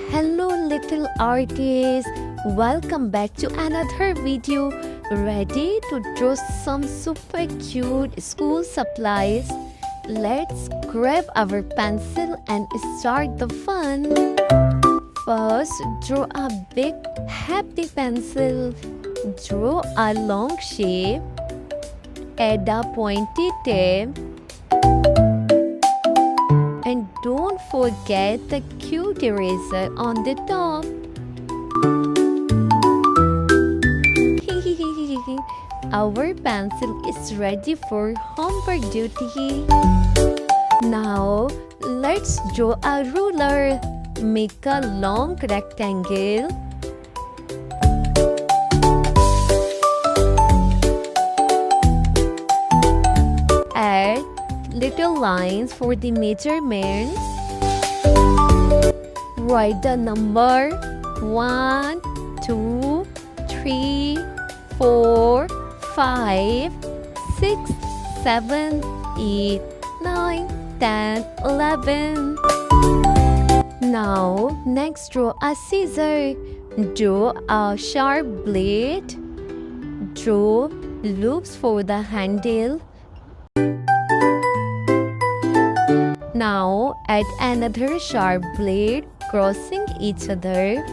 Hello little artists, welcome back to another video. Ready to draw some super cute school supplies? Let's grab our pencil and start the fun. First, draw a big happy pencil. Draw a long shape. Add a pointy tip. And don't forget the cute eraser on the top. Our pencil is ready for homework duty. Now, let's draw a ruler. Make a long rectangle. Add little lines for the measurements. Write the number 1, 2, 3, 4, 5, 6, 7, 8, 9, 10, 11. Now, next draw a scissor. Draw a sharp blade. Draw loops for the handle. Now, add another sharp blade crossing each other.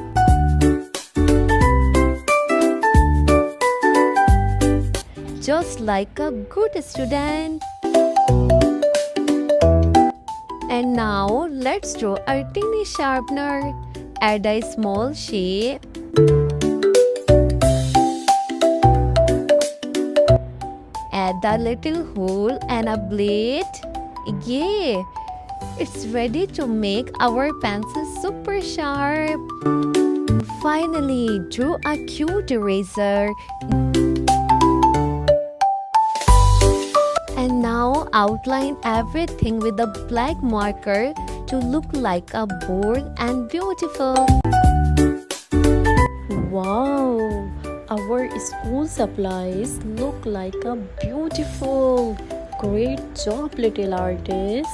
Just like a good student. And now, let's draw a tiny sharpener. Add a small shape. Add a little hole and a blade. Yay! It's ready to make our pencil super sharp. Finally, draw a cute eraser. And now outline everything with a black marker to look like a board and beautiful. Wow! Our school supplies look like a beautiful. Great job, little artists.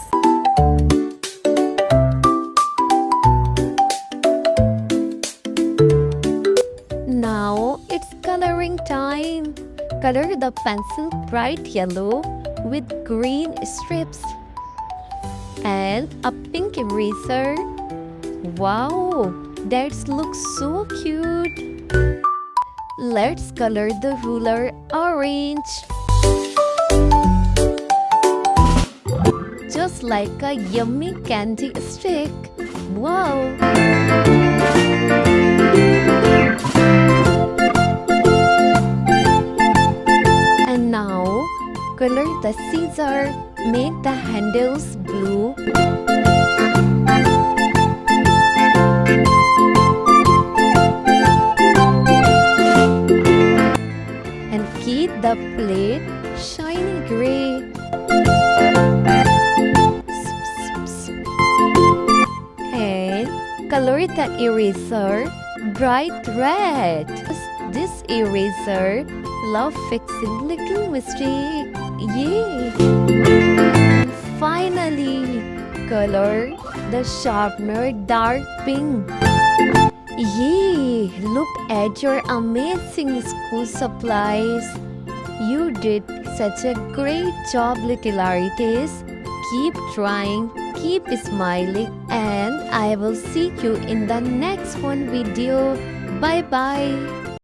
Now it's coloring time. Color the pencil bright yellow with green strips and a pink eraser. Wow, that looks so cute. Let's color the ruler orange. Just like a yummy candy stick. Wow! And now, color the scissor. Make the handles blue. And keep the plate shiny gray. Color the eraser bright red. This eraser loves fixing little mistakes. Yay! Finally, color the sharpener dark pink. Yay! Look at your amazing school supplies. You did such a great job, little artist. Keep trying, keep smiling, and I will see you in the next one video. Bye bye.